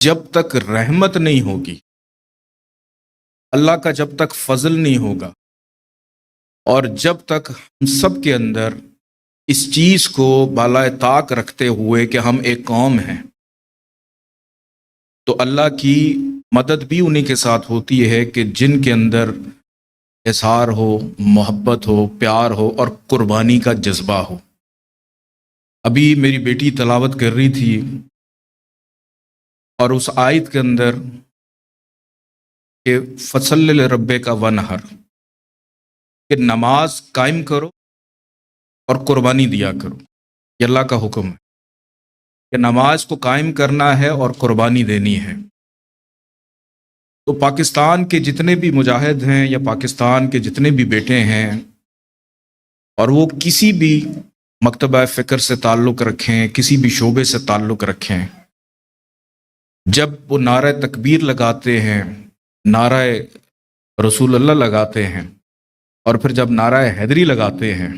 جب تک رحمت نہیں ہوگی، اللہ کا جب تک فضل نہیں ہوگا، اور جب تک ہم سب کے اندر اس چیز کو بالائے طاق رکھتے ہوئے کہ ہم ایک قوم ہیں، تو اللہ کی مدد بھی انہی کے ساتھ ہوتی ہے کہ جن کے اندر اظہار ہو، محبت ہو، پیار ہو اور قربانی کا جذبہ ہو۔ ابھی میری بیٹی تلاوت کر رہی تھی اور اس آیت کے اندر کہ فصل لربے کا ونہر، کہ نماز قائم کرو اور قربانی دیا کرو۔ یہ اللہ کا حکم ہے کہ نماز کو قائم کرنا ہے اور قربانی دینی ہے۔ تو پاکستان کے جتنے بھی مجاہد ہیں یا پاکستان کے جتنے بھی بیٹے ہیں، اور وہ کسی بھی مکتبہ فکر سے تعلق رکھیں، کسی بھی شعبے سے تعلق رکھیں، جب وہ نعرہ تکبیر لگاتے ہیں، نعرہ رسول اللہ لگاتے ہیں، اور پھر جب نعرہ حیدری لگاتے ہیں،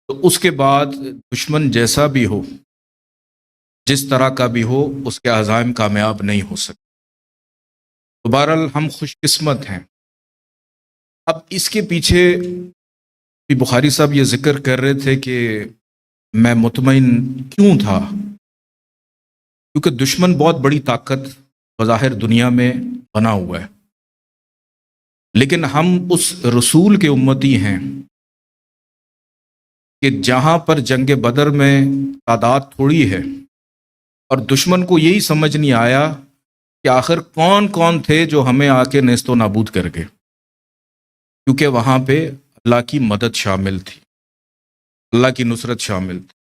تو اس کے بعد دشمن جیسا بھی ہو، جس طرح کا بھی ہو، اس کے عزائم کامیاب نہیں ہو سکتے۔ تو بہرحال ہم خوش قسمت ہیں۔ اب اس کے پیچھے بھی بخاری صاحب یہ ذکر کر رہے تھے کہ میں مطمئن کیوں تھا، کیونکہ دشمن بہت بڑی طاقت بظاہر دنیا میں بنا ہوا ہے، لیکن ہم اس رسول کے امتی ہیں کہ جہاں پر جنگ بدر میں تعداد تھوڑی ہے اور دشمن کو یہی سمجھ نہیں آیا کہ آخر کون کون تھے جو ہمیں آ کے نیست و نابود کر گئے، کیونکہ وہاں پہ اللہ کی مدد شامل تھی، اللہ کی نصرت شامل تھی۔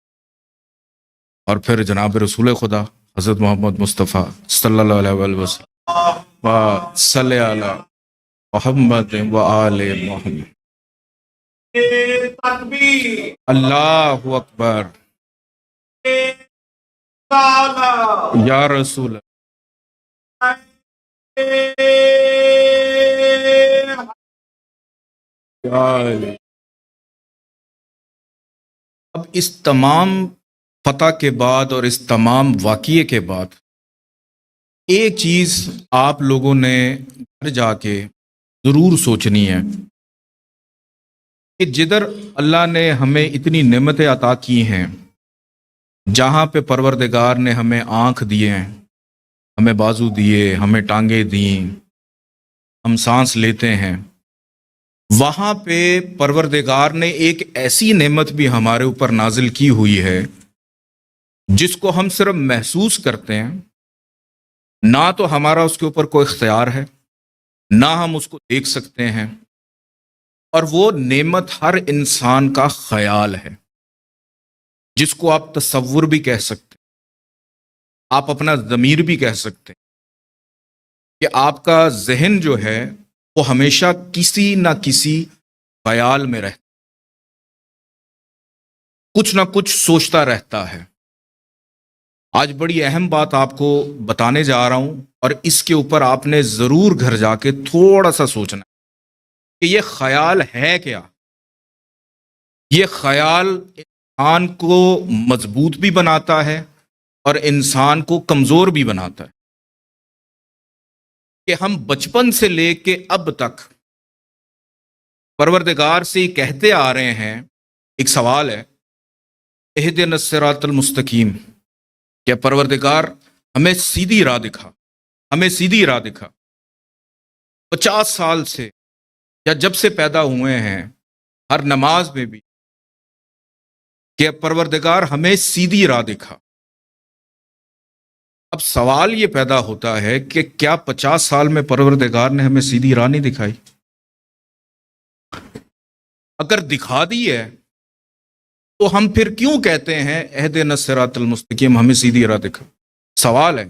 اور پھر جناب رسول خدا حضرت محمد مصطفیٰ صلی اللہ علیہ وسلم صلی علی محمد و آل محمد۔ اللہ اکبر، یا رسول اللہ۔ اب اس تمام فتح کے بعد اور اس تمام واقعے کے بعد ایک چیز آپ لوگوں نے گھر جا کے ضرور سوچنی ہے کہ جدھر اللہ نے ہمیں اتنی نعمتیں عطا کی ہیں، جہاں پہ پروردگار نے ہمیں آنکھ دیے ہیں، ہمیں بازو دیے، ہمیں ٹانگیں دیں، ہم سانس لیتے ہیں، وہاں پہ پروردگار نے ایک ایسی نعمت بھی ہمارے اوپر نازل کی ہوئی ہے جس کو ہم صرف محسوس کرتے ہیں، نہ تو ہمارا اس کے اوپر کوئی اختیار ہے، نہ ہم اس کو دیکھ سکتے ہیں، اور وہ نعمت ہر انسان کا خیال ہے، جس کو آپ تصور بھی کہہ سکتے ہیں، آپ اپنا ضمیر بھی کہہ سکتے ہیں، کہ آپ کا ذہن جو ہے وہ ہمیشہ کسی نہ کسی خیال میں رہتا، کچھ نہ کچھ سوچتا رہتا ہے۔ آج بڑی اہم بات آپ کو بتانے جا رہا ہوں، اور اس کے اوپر آپ نے ضرور گھر جا کے تھوڑا سا سوچنا کہ یہ خیال ہے کیا۔ یہ خیال انسان کو مضبوط بھی بناتا ہے اور انسان کو کمزور بھی بناتا ہے، کہ ہم بچپن سے لے کے اب تک پروردگار سے یہ کہتے آ رہے ہیں۔ ایک سوال ہے، اہدنا الصراط المستقیم، کہ پروردگار ہمیں سیدھی راہ دکھا، ہمیں سیدھی راہ دکھا۔ 50 سال سے یا جب سے پیدا ہوئے ہیں، ہر نماز میں بھی کہ پروردگار ہمیں سیدھی راہ دکھا۔ اب سوال یہ پیدا ہوتا ہے کہ کیا 50 سال میں پروردگار نے ہمیں سیدھی راہ نہیں دکھائی؟ اگر دکھا دی ہے تو ہم پھر کیوں کہتے ہیں اہدنا الصراط المستقیم، ہمیں سیدھی راہ دکھا؟ سوال ہے۔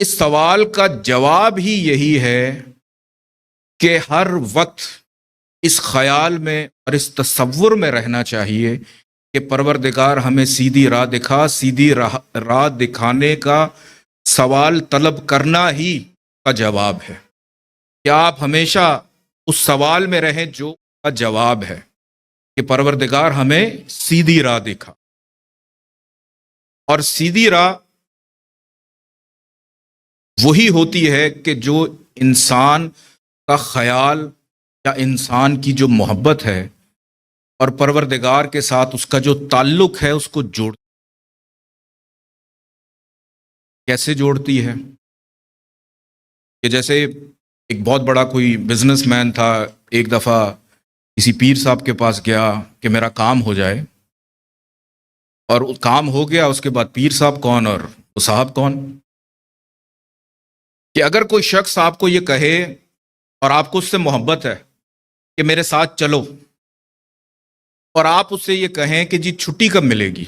اس سوال کا جواب ہی یہی ہے کہ ہر وقت اس خیال میں اور اس تصور میں رہنا چاہیے کہ پروردگار ہمیں سیدھی راہ دکھا۔ سیدھی راہ دکھانے کا سوال طلب کرنا ہی کا جواب ہے، کہ آپ ہمیشہ اس سوال میں رہیں جو کا جواب ہے کہ پروردگار ہمیں سیدھی راہ دکھا۔ اور سیدھی راہ وہی ہوتی ہے کہ جو انسان کا خیال یا انسان کی جو محبت ہے اور پروردگار کے ساتھ اس کا جو تعلق ہے اس کو کیسے جوڑتی ہے؟ کہ جیسے ایک بہت بڑا کوئی بزنس مین تھا، ایک دفعہ کسی پیر صاحب کے پاس گیا کہ میرا کام ہو جائے، اور کام ہو گیا، اس کے بعد پیر صاحب کون اور وہ صاحب کون؟ کہ اگر کوئی شخص آپ کو یہ کہے اور آپ کو اس سے محبت ہے کہ میرے ساتھ چلو، اور آپ اس سے یہ کہیں کہ جی چھٹی کب ملے گی،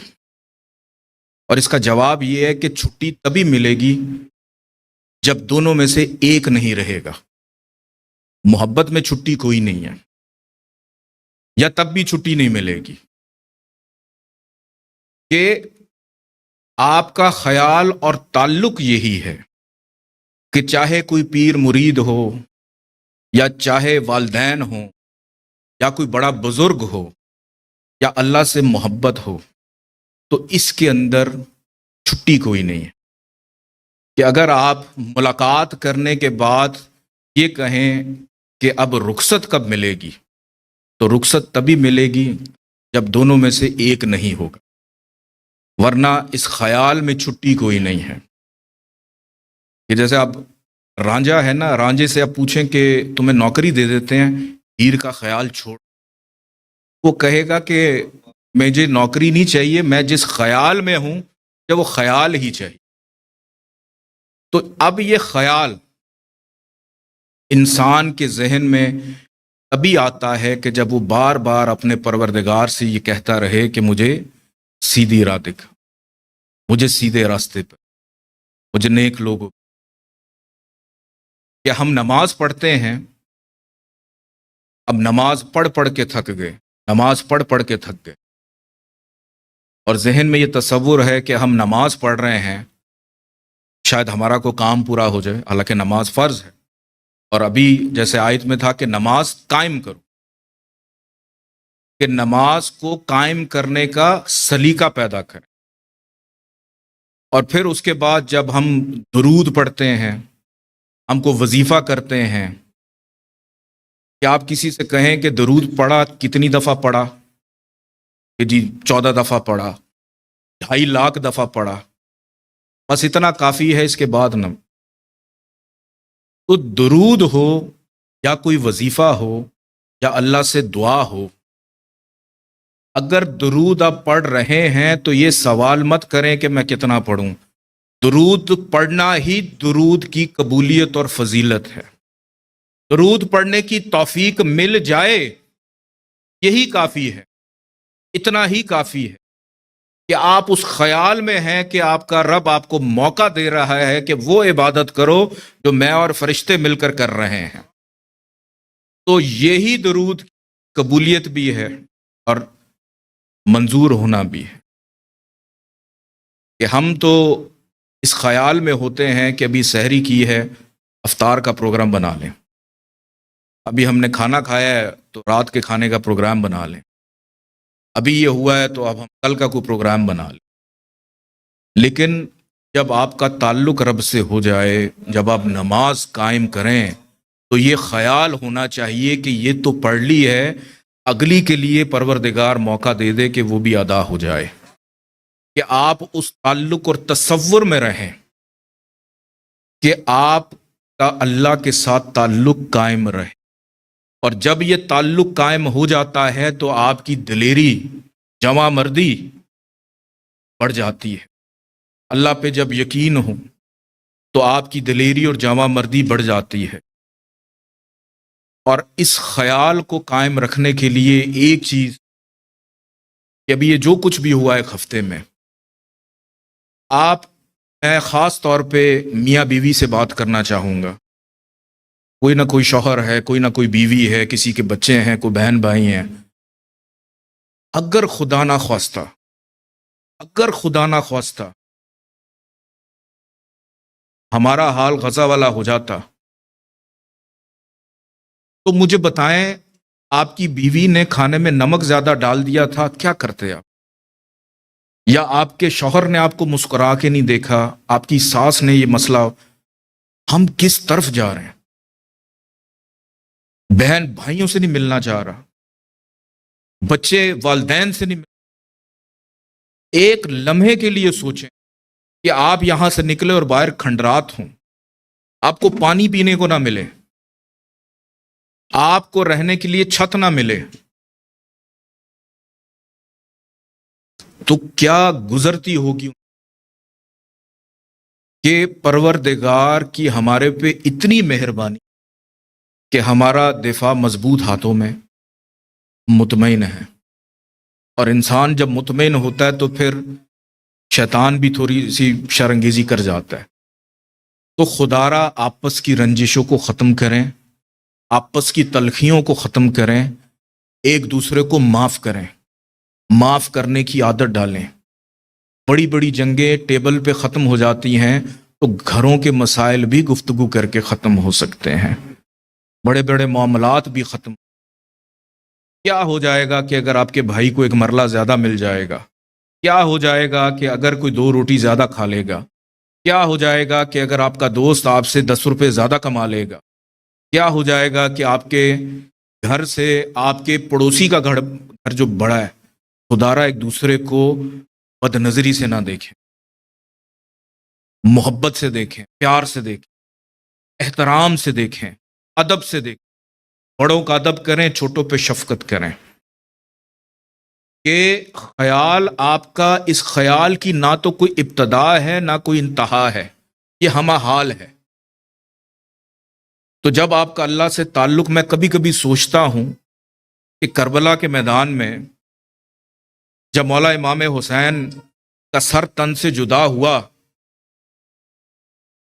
اور اس کا جواب یہ ہے کہ چھٹی تبھی ملے گی جب دونوں میں سے ایک نہیں رہے گا۔ محبت میں چھٹی کوئی نہیں ہے، یا تب بھی چھٹی نہیں ملے گی کہ آپ کا خیال اور تعلق یہی ہے کہ چاہے کوئی پیر مرید ہو، یا چاہے والدین ہوں، یا کوئی بڑا بزرگ ہو، یا اللہ سے محبت ہو، تو اس کے اندر چھٹی کوئی نہیں ہے۔ کہ اگر آپ ملاقات کرنے کے بعد یہ کہیں کہ اب رخصت کب ملے گی، تو رخصت تبھی ملے گی جب دونوں میں سے ایک نہیں ہوگا، ورنہ اس خیال میں چھٹی کوئی نہیں ہے۔ کہ جیسے آپ رانجھا ہے نا، رانجھے سے آپ پوچھیں کہ تمہیں نوکری دے دیتے ہیں، ہیر کا خیال چھوڑ، وہ کہے گا کہ مجھے نوکری نہیں چاہیے، میں جس خیال میں ہوں وہ خیال ہی چاہیے۔ تو اب یہ خیال انسان کے ذہن میں تبھی آتا ہے کہ جب وہ بار بار اپنے پروردگار سے یہ کہتا رہے کہ مجھے سیدھی راہ دکھا، مجھے سیدھے راستے پر، مجھے نیک لوگوں۔ کہ ہم نماز پڑھتے ہیں، اب نماز پڑھ پڑھ کے تھک گئے، نماز پڑھ پڑھ کے تھک گئے، اور ذہن میں یہ تصور ہے کہ ہم نماز پڑھ رہے ہیں، شاید ہمارا کوئی کام پورا ہو جائے، حالانکہ نماز فرض ہے، اور ابھی جیسے آیت میں تھا کہ نماز قائم کرو، کہ نماز کو قائم کرنے کا سلیقہ پیدا کریں۔ اور پھر اس کے بعد جب ہم درود پڑھتے ہیں، ہم کو وظیفہ کرتے ہیں، کہ آپ کسی سے کہیں کہ درود پڑھا کتنی دفعہ پڑھا، کہ جی 14 دفعہ پڑھا، 2.5 لاکھ دفعہ پڑھا، بس اتنا کافی ہے، اس کے بعد نہ۔ تو درود ہو یا کوئی وظیفہ ہو یا اللہ سے دعا ہو، اگر درود آپ پڑھ رہے ہیں تو یہ سوال مت کریں کہ میں کتنا پڑھوں۔ درود پڑھنا ہی درود کی قبولیت اور فضیلت ہے۔ درود پڑھنے کی توفیق مل جائے یہی کافی ہے، اتنا ہی کافی ہے کہ آپ اس خیال میں ہیں کہ آپ کا رب آپ کو موقع دے رہا ہے کہ وہ عبادت کرو جو میں اور فرشتے مل کر کر رہے ہیں۔ تو یہی درود قبولیت بھی ہے اور منظور ہونا بھی ہے۔ کہ ہم تو اس خیال میں ہوتے ہیں کہ ابھی سحری کی ہے، افطار کا پروگرام بنا لیں، ابھی ہم نے کھانا کھایا ہے تو رات کے کھانے کا پروگرام بنا لیں، ابھی یہ ہوا ہے تو اب ہم کل کا کوئی پروگرام بنا لیں۔ لیکن جب آپ کا تعلق رب سے ہو جائے، جب آپ نماز قائم کریں، تو یہ خیال ہونا چاہیے کہ یہ تو پڑھ لی ہے، اگلی کے لیے پروردگار موقع دے دے کہ وہ بھی ادا ہو جائے، کہ آپ اس تعلق اور تصور میں رہیں کہ آپ کا اللہ کے ساتھ تعلق قائم رہے۔ اور جب یہ تعلق قائم ہو جاتا ہے تو آپ کی دلیری، جواں مردی بڑھ جاتی ہے۔ اللہ پہ جب یقین ہو تو آپ کی دلیری اور جواں مردی بڑھ جاتی ہے۔ اور اس خیال کو قائم رکھنے کے لیے ایک چیز کہ ابھی یہ جو کچھ بھی ہوا ایک ہفتے میں، میں خاص طور پہ میاں بیوی سے بات کرنا چاہوں گا، کوئی نہ کوئی شوہر ہے، کوئی نہ کوئی بیوی ہے، کسی کے بچے ہیں، کوئی بہن بھائی ہیں، اگر خدا نہ خواستہ ہمارا حال غزہ والا ہو جاتا تو مجھے بتائیں، آپ کی بیوی نے کھانے میں نمک زیادہ ڈال دیا تھا، کیا کرتے آپ؟ یا آپ کے شوہر نے آپ کو مسکرا کے نہیں دیکھا، آپ کی ساس نے یہ مسئلہ ہم کس طرف جا رہے ہیں؟ بہن بھائیوں سے نہیں ملنا چاہ رہا، بچے والدین سے نہیں ایک لمحے کے لیے سوچیں کہ آپ یہاں سے نکلے اور باہر کھنڈرات ہوں، آپ کو پانی پینے کو نہ ملے، آپ کو رہنے کے لیے چھت نہ ملے، تو کیا گزرتی ہوگی کہ پروردگار کی ہمارے پہ اتنی مہربانی کہ ہمارا دفاع مضبوط ہاتھوں میں مطمئن ہے۔ اور انسان جب مطمئن ہوتا ہے تو پھر شیطان بھی تھوڑی سی شرنگیزی کر جاتا ہے۔ تو خدارا آپس کی رنجشوں کو ختم کریں، آپس کی تلخیوں کو ختم کریں، ایک دوسرے کو معاف کریں، معاف کرنے کی عادت ڈالیں۔ بڑی بڑی جنگیں ٹیبل پہ ختم ہو جاتی ہیں تو گھروں کے مسائل بھی گفتگو کر کے ختم ہو سکتے ہیں، بڑے بڑے معاملات بھی ختم۔ کیا ہو جائے گا کہ اگر آپ کے بھائی کو ایک مرلہ زیادہ مل جائے گا؟ کیا ہو جائے گا کہ اگر کوئی 2 روٹی زیادہ کھا لے گا؟ کیا ہو جائے گا کہ اگر آپ کا دوست آپ سے 10 روپے زیادہ کما لے گا؟ کیا ہو جائے گا کہ آپ کے گھر سے آپ کے پڑوسی کا گھر جو بڑا ہے، خدارا ایک دوسرے کو بد نظری سے نہ دیکھیں، محبت سے دیکھیں، پیار سے دیکھیں، احترام سے دیکھیں، ادب سے دیکھیں، بڑوں کا ادب کریں، چھوٹوں پہ شفقت کریں، کہ خیال آپ کا، اس خیال کی نہ تو کوئی ابتدا ہے نہ کوئی انتہا ہے، یہ ہمہ حال ہے۔ تو جب آپ کا اللہ سے تعلق، میں کبھی کبھی سوچتا ہوں کہ کربلا کے میدان میں جب مولا امام حسین کا سر تن سے جدا ہوا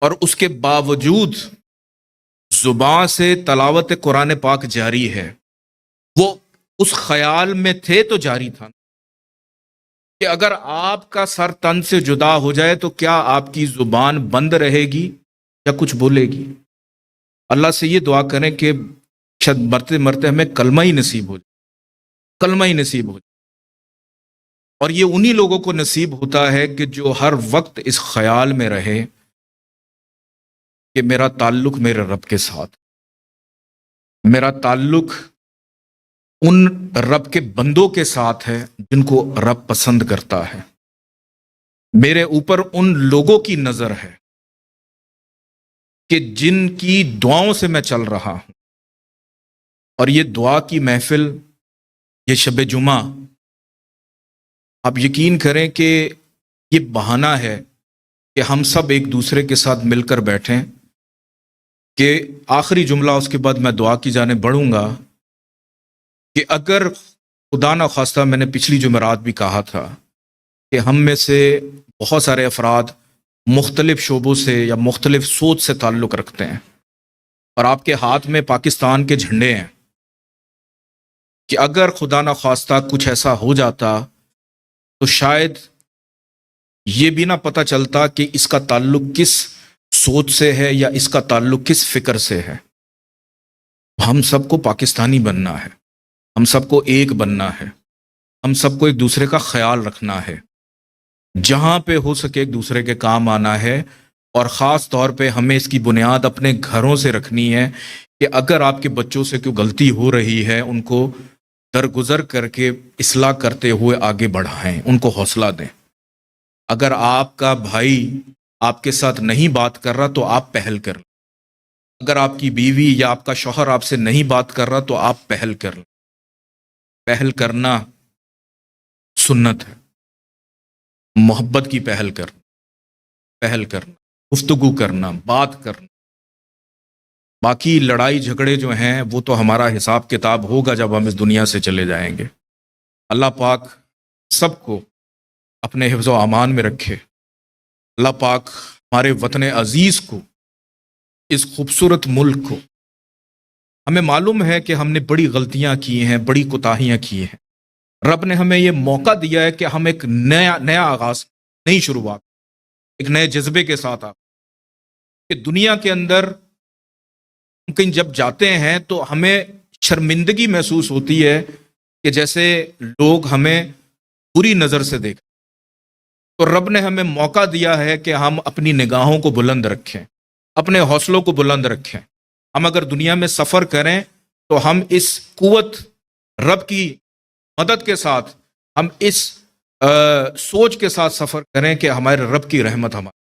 اور اس کے باوجود زبان سے تلاوت قرآن پاک جاری ہے، وہ اس خیال میں تھے تو جاری تھا کہ اگر آپ کا سر تن سے جدا ہو جائے تو کیا آپ کی زبان بند رہے گی یا کچھ بولے گی؟ اللہ سے یہ دعا کریں کہ شاید مرتے مرتے ہمیں کلمہ ہی نصیب ہو جائے، کلمہ ہی نصیب ہو جائے۔ اور یہ انہی لوگوں کو نصیب ہوتا ہے کہ جو ہر وقت اس خیال میں رہے کہ میرا تعلق میرے رب کے ساتھ، میرا تعلق ان رب کے بندوں کے ساتھ ہے جن کو رب پسند کرتا ہے، میرے اوپر ان لوگوں کی نظر ہے کہ جن کی دعاؤں سے میں چل رہا ہوں۔ اور یہ دعا کی محفل، یہ شب جمعہ، آپ یقین کریں کہ یہ بہانہ ہے کہ ہم سب ایک دوسرے کے ساتھ مل کر بیٹھیں، کہ آخری جملہ اس کے بعد میں دعا کی جانب بڑھوں گا کہ اگر خدا نخواستہ، میں نے پچھلی جمعرات بھی کہا تھا کہ ہم میں سے بہت سارے افراد مختلف شعبوں سے یا مختلف سوچ سے تعلق رکھتے ہیں، اور آپ کے ہاتھ میں پاکستان کے جھنڈے ہیں، کہ اگر خدا نخواستہ کچھ ایسا ہو جاتا تو شاید یہ بھی نہ پتہ چلتا کہ اس کا تعلق کس سوچ سے ہے یا اس کا تعلق کس فکر سے ہے۔ ہم سب کو پاکستانی بننا ہے، ہم سب کو ایک بننا ہے، ہم سب کو ایک دوسرے کا خیال رکھنا ہے، جہاں پہ ہو سکے ایک دوسرے کے کام آنا ہے، اور خاص طور پہ ہمیں اس کی بنیاد اپنے گھروں سے رکھنی ہے کہ اگر آپ کے بچوں سے کوئی غلطی ہو رہی ہے، ان کو درگزر کر کے اصلاح کرتے ہوئے آگے بڑھائیں، ان کو حوصلہ دیں۔ اگر آپ کا بھائی آپ کے ساتھ نہیں بات کر رہا تو آپ پہل کر لیں، اگر آپ کی بیوی یا آپ کا شوہر آپ سے نہیں بات کر رہا تو آپ پہل کر لیں۔ پہل کرنا سنت ہے، محبت کی پہل کرنا، گفتگو کرنا، بات کرنا۔ باقی لڑائی جھگڑے جو ہیں وہ تو ہمارا حساب کتاب ہوگا جب ہم اس دنیا سے چلے جائیں گے۔ اللہ پاک سب کو اپنے حفظ و امان میں رکھے۔ اللہ پاک ہمارے وطن عزیز کو، اس خوبصورت ملک کو، ہمیں معلوم ہے کہ ہم نے بڑی غلطیاں کی ہیں، بڑی کوتاہیاں کی ہیں، رب نے ہمیں یہ موقع دیا ہے کہ ہم ایک نیا آغاز، نئی شروعات، ایک نئے جذبے کے ساتھ کہ دنیا کے اندر کہیں جب جاتے ہیں تو ہمیں شرمندگی محسوس ہوتی ہے کہ جیسے لوگ ہمیں بری نظر سے دیکھیں، تو رب نے ہمیں موقع دیا ہے کہ ہم اپنی نگاہوں کو بلند رکھیں، اپنے حوصلوں کو بلند رکھیں. ہم اگر دنیا میں سفر کریں تو ہم اس قوت رب کی مدد کے ساتھ، ہم اس سوچ کے ساتھ سفر کریں کہ ہمارے رب کی رحمت ہمارے